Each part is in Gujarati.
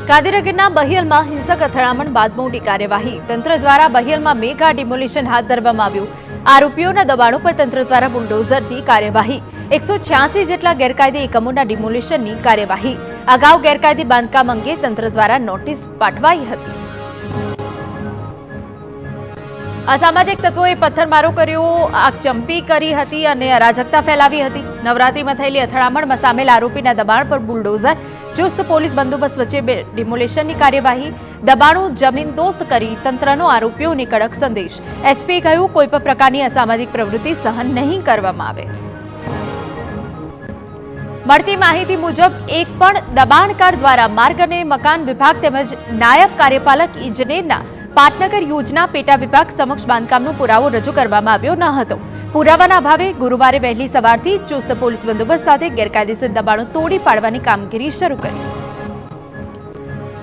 ગાંધીનગરના બહિયલમાં હિંસક અથડામણ બાદ મોટી કાર્યવાહી. તંત્ર દ્વારા બહિયલમાં મેગા ડિમોલિશન હાથ ધરવામાં આવ્યું. આરોપીઓના દબાણો પર તંત્ર દ્વારા બુલડોઝરથી કાર્યવાહી. 186 જેટલા ગેરકાયદે એકમોના ડિમોલિશનની કાર્યવાહી. અગાઉ ગેરકાયદે બાંધકામ અંગે તંત્ર દ્વારા નોટિસ પાઠવાઈ હતી. અસામાજિક તત્વોએ પથ્થરમારો કર્યો, આગચંપી કરી હતી અને અરાજકતા ફેલાવી હતી. નવરાત્રીમાં થયેલી અથડામણમાં સામેલ આરોપીના દબાણ પર બુલડોઝર, ચુસ્ત પોલીસ બંદોબસ્ત વચ્ચે ડિમોલિશનની કાર્યવાહી. દબાણો જમીનદોસ્ત કરી તંત્રનો આરોપીઓને કડક સંદેશ. એસપીએ કહ્યું, કોઈ પણ પ્રકારની અસામાજિક પ્રવૃત્તિ સહન નહીં કરવામાં આવે. મળતી માહિતી મુજબ એક પણ દબાણકાર દ્વારા માર્ગ અને મકાન વિભાગ તેમજ નાયબ કાર્યપાલક ઇજનેરના પાટનગર યોજના પેટા વિભાગ સમક્ષ બાંધકામનો પુરાવો રજૂ કરવામાં આવ્યો ન હતો. પુરાવાના અભાવે ગુરુવારે વહેલી સવારથી ચુસ્ત પોલીસ બંદોબસ્ત સાથે ગેરકાયદેસર દબાણો તોડી પાડવાની કામગીરી શરૂ કરી.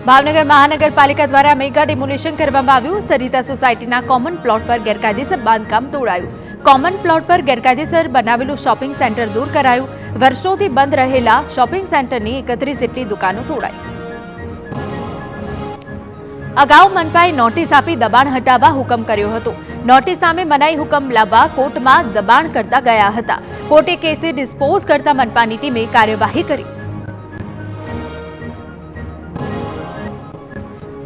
ભાવનગર મહાનગરપાલિકા દ્વારા મેગા ડિમોલિશન કરવામાં આવ્યું. સરિતા સોસાયટીના કોમન પ્લોટ પર ગેરકાયદેસર બાંધકામ તોડાયું. કોમન પ્લોટ પર ગેરકાયદેસર બનાવેલું શોપિંગ સેન્ટર દૂર કરાયું. વર્ષોથી બંધ રહેલા શોપિંગ સેન્ટરની 31 જેટલી દુકાનો તોડાઈ. અગાઉ મનપાએ નોટિસ આપી દબાણ હટાવવા હુકમ કર્યો હતો. નોટિસ સામે મનાઈ હુકમ લાવવા કોર્ટમાં દબાણ કરતા ગયા હતા. કોર્ટે કેસે ડિસ્પોઝ કરતા મનપાની ટીમે કાર્યવાહી કરી.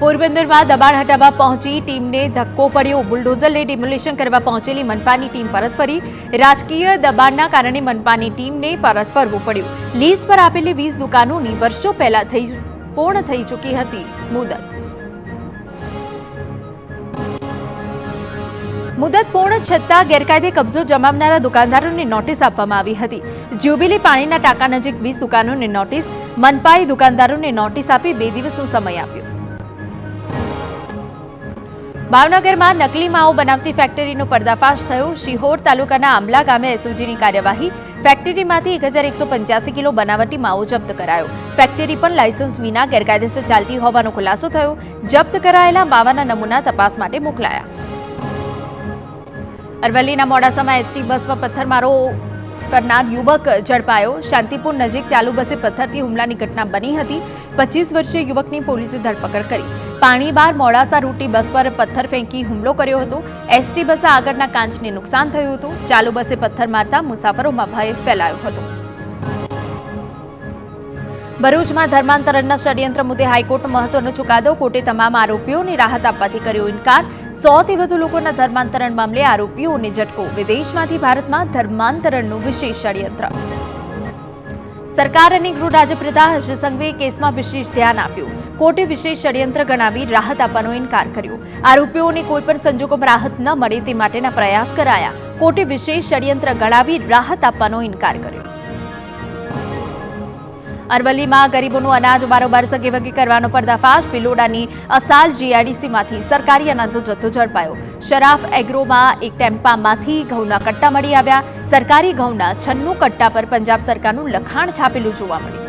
પોરબંદરમાં દબાણ હટાવવા પહોંચી ટીમને ધક્કો પડ્યો. બુલડોઝર લઈ ડિમોલિશન કરવા પહોંચેલી મનપાની ટીમ પરત ફરી. રાજકીય દબાણના કારણે મનપાની ટીમને પરત ફરવું પડ્યું. લીઝ પર આપેલી 20 દુકાનોની વર્ષો પહેલા પૂર્ણ થઈ ચૂકી હતી મુદત પૂર્ણ છતાં ગેરકાયદે કબજો જમાવનારા દુકાનદારોને નોટિસ આપવામાં આવી હતી. જ્યુબિલી પાણીના ટાંકા નજીક 20 દુકાનોને નોટિસ. મનપાએ દુકાનદારોને નોટિસ આપી 2 દિવસનો સમય આપ્યો. ભાવનગરમાં નકલી માવો બનાવતી ફેક્ટરીનો પર્દાફાશ થયો. શિહોર તાલુકાના આંબલા ગામે એસઓજીની કાર્યવાહી. ફેક્ટરીમાંથી 1185 કિલો બનાવટી માવો જપ્ત કરાયો. ફેક્ટરી પણ લાયસન્સ વિના ગેરકાયદેસર ચાલતી હોવાનો ખુલાસો થયો. જપ્ત કરાયેલા માવાના નમૂના તપાસ માટે મોકલાયા. અરવલ્લીના મોડાસામાં એસટી બસમાં પથ્થરમારો કરનાર યુવક ઝડપાયો. શાંતિપુર નજીક ચાલુ બસે પથ્થરથી હુમલાની ઘટના બની હતી. 25 વર્ષીય યુવકની પોલીસે ધરપકડ કરી. પાણીબાર મોડાસા રૂટની બસ પર પથ્થર ફેંકી હુમલો કર્યો હતો. એસટી બસ આગળના કાચને નુકસાન થયું હતું. ચાલુ બસે પથ્થર મારતા મુસાફરોમાં ભય ફેલાયો હતો. ભરૂચમાં ધર્માંતરણના ષડયંત્ર મુદ્દે હાઈકોર્ટનો મહત્વનો ચુકાદો. કોર્ટે તમામ આરોપીઓને રાહત આપવાથી કર્યો ઇનકાર. 100થી વધુ લોકોના ધર્માંતરણ મામલે આરોપીઓને ઝટકો. વિદેશમાંથી ભારતમાં ધર્માંતરણનું વિશેષ ષડયંત્ર. સરકાર અને ગૃહ રાજ્યપ્રધાન હર્ષ સંઘવીએ કેસમાં વિશેષ ધ્યાન આપ્યું. કોર્ટે વિશેષ ષડયંત્ર ગણાવી રાહત આપવાનો ઇનકાર કર્યો. આરોપીઓને કોઈપણ સંજોગોમાં રાહત ન મળે તે માટેના પ્રયાસ કરાયા. કોર્ટે વિશેષ ષડયંત્ર ગણાવી રાહત આપવાનો ઇનકાર કર્યો. અરવલ્લીમાં ગરીબોનું અનાજ બારોબાર સગેવગે કરવાનો પર્દાફાશ. ભિલોડાની અસાલ જીઆઈડીસીમાંથી સરકારી અનાજનો જથ્થો ઝડપાયો. શરાફ એગ્રોમાં એક ટેમ્પામાંથી ઘઉંના કટ્ટા મળી આવ્યા. સરકારી ઘઉંના 96 કટ્ટા પર પંજાબ સરકારનું લખાણ છાપેલું જોવા મળ્યું.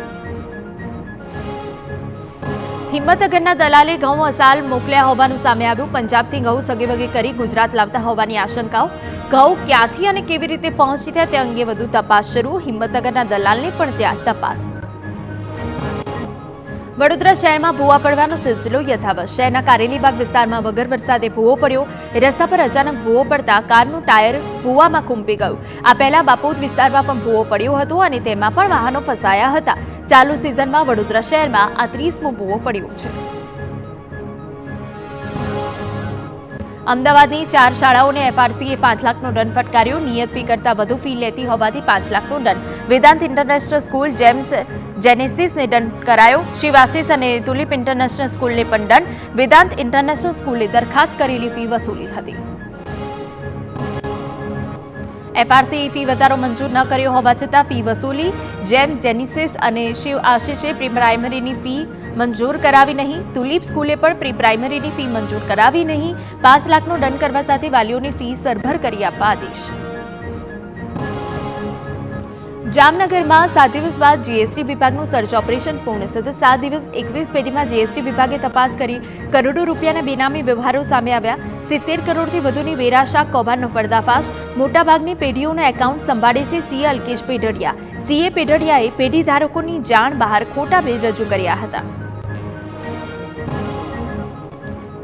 હિંમતનગરના દલાલે ઘઉં અસાલ મોકલ્યા હોવાનું સામે આવ્યું. પંજાબથી ઘઉં સગેવગે કરી ગુજરાત લાવતા હોવાની આશંકાઓ. ઘઉં ક્યાંથી અને કેવી રીતે પહોંચ્યા તે અંગે વધુ તપાસ શરૂ. હિંમતનગરના દલાલને પણ ત્યાં તપાસ. વડોદરા શહેરમાં ભૂવા પડવાનો સિલસિલો યથાવત. શહેરના કારેલીબાગ વિસ્તારમાં વગર વરસાદે ભૂવો પડ્યો. રસ્તા પર અચાનક ભૂવો પડતા કારનું ટાયર ભૂવામાં કૂંપી ગયું. આ પહેલા બાપોદ વિસ્તારમાં પણ ભૂવો પડ્યો હતો અને તેમાં પણ વાહનો ફસાયા હતા. ચાલુ સિઝનમાં વડોદરા શહેરમાં આ 30મો ભૂવો પડ્યો છે. અમદાવાદની 4 શાળાઓને એફઆરસીએ 5 લાખનો દંડ ફટકાર્યો. નિયત ફી કરતાં વધુ ફી લેતી હોવાથી 5 લાખનો દંડ. વેદાંત ઇન્ટરનેશનલ સ્કૂલ, જેનેસિસને દંડ કરાયો. શિવાસીસ અને તુલિપ ઇન્ટરનેશનલ સ્કૂલને પણ દંડ. વેદાંત ઇન્ટરનેશનલ સ્કૂલે દરખાસ્ત કરેલી ફી વસૂલી હતી. એફઆરસીએ ફી વધારો મંજૂર ન કર્યો હોવા છતાં ફી વસૂલી. જેનેસિસ અને શિવ આશીષે પ્રી પ્રાઇમરીની ફી મંજૂર કરાવી નહીં. તુલિપ સ્કૂલે પણ પ્રી પ્રાઇમરીની ફી મંજૂર કરાવી નહીં. 5 લાખનો દંડ કરવા સાથે વાલીઓની ફી સરભર કરી આપવા આદેશ. જામનગરમાં 7 દિવસ બાદ જીએસટી વિભાગનું સર્ચ ઓપરેશન પૂર્ણ. સતત 7 દિવસ 21 પેઢીમાં જીએસટી વિભાગે તપાસ કરી. કરોડો રૂપિયાના બેનામી વ્યવહારો સામે આવ્યા. 70 કરોડથી વધુની વેરાશાક કૌભાંડનો પર્દાફાશ. મોટાભાગની પેઢીઓના એકાઉન્ટ સંભાળે છે સીએ અલ્કેશ પેઢડિયા. સીએ પેઢડિયાએ પેઢી ધારકોની જાણ બહાર ખોટા બિલ રજૂ કર્યા હતા.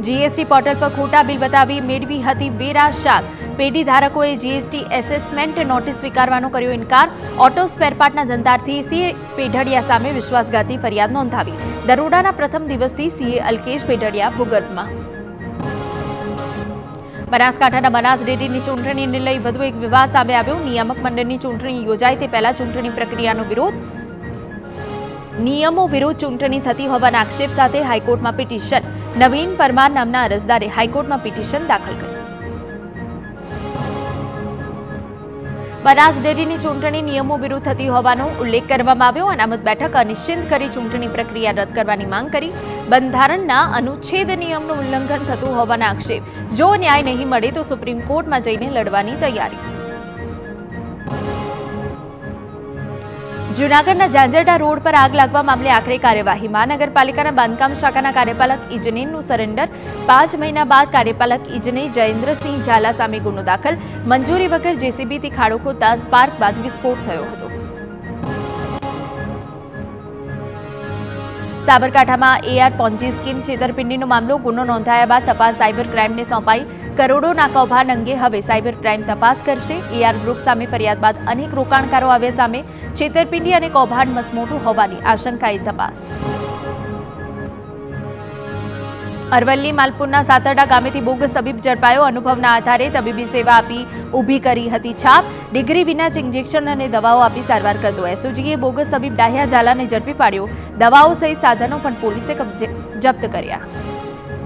જીએસટી પોર્ટલ પર ખોટા બિલ બતાવી મેળવી હતી વેરા શાક. પેઢી ધારકોએ જીએસટી એસેસમેન્ટ નોટિસ સ્વીકારવાનો કર્યો ઇનકાર. ઓટો સ્પેરપાર્ટના ધંધાર્થી સીએ પેઢડિયા સામે વિશ્વાસઘાતી ફરિયાદ નોંધાવી. દરોડાના પ્રથમ દિવસથી સીએ અલ્કેશ પેઢડિયા ભૂગર્ભમાં. બનાસકાંઠાના બનાસ ડેરીની ચૂંટણીને લઈ વધુ એક વિવાદ સામે આવ્યો. નિયામક મંડળની ચૂંટણી યોજાય તે પહેલા ચૂંટણી પ્રક્રિયાનો વિરોધ. નિયમો વિરુદ્ધ ચૂંટણી થતી હોવાના આક્ષેપ સાથે હાઈકોર્ટમાં પિટિશન. નવીન પરમાર નામના અરજદારે હાઈકોર્ટમાં પિટિશન દાખલ કરી. બનાસ ડેરીની ચૂંટણી નિયમો વિરુદ્ધ થતી હોવાનો ઉલ્લેખ કરવામાં આવ્યો. અનામત બેઠક અનિશ્ચિત કરી ચૂંટણી પ્રક્રિયા રદ કરવાની માંગ કરી. બંધારણના અનુચ્છેદ નિયમનું ઉલ્લંઘન થતું હોવાના આક્ષેપ. જો ન્યાય નહીં મળે તો સુપ્રીમ કોર્ટમાં જઈને લડવાની તૈયારી. જૂનાગઢના ઝાંઝરડા રોડ પર આગ લાગવા મામલે આખરે કાર્યવાહી. મહાનગરપાલિકાના બાંધકામ શાખાના કાર્યપાલક ઇજનેરનું સરેન્ડર. 5 મહિના બાદ કાર્યપાલક ઇજનેર જયેન્દ્રસિંહ ઝાલા સામે ગુનો દાખલ. મંજૂરી વગર જેસીબીથી ખાડો ખોદતા સ્પાર્ક બાદ વિસ્ફોટ થયો હતો. સાબરકાંઠામાં એઆર પોન્જી સ્કીમ છેતરપિંડીનો મામલો. ગુનો નોંધાયા બાદ તપાસ સાયબર ક્રાઇમને સોંપાઈ. કરોડોના કૌભાંડ અંગે હવે સાયબર ક્રાઇમ તપાસ કરશે. એઆર ગ્રુપ સામે ફરિયાદ બાદ અનેક રોકાણકારો આવ્યા સામે છેતરપિંડી અને કૌભાંડ મસમોટું હોવાની આશંકાએ તપાસ. અરવલ્લી માલપુરના સાતરડા ગામેથી બોગસ તબીબ ઝડપાયો. અનુભવના આધારે તબીબી સેવા આપી ઊભી કરી હતી છાપ. ડિગ્રી વિના જ ઇન્જેક્શન અને દવાઓ આપી સારવાર કરતો એસઓજીએ બોગસ તબીબ ડાહ્યા ઝાલાને ઝડપી પાડ્યો. દવાઓ સહિત સાધનો પણ પોલીસે જપ્ત કર્યા.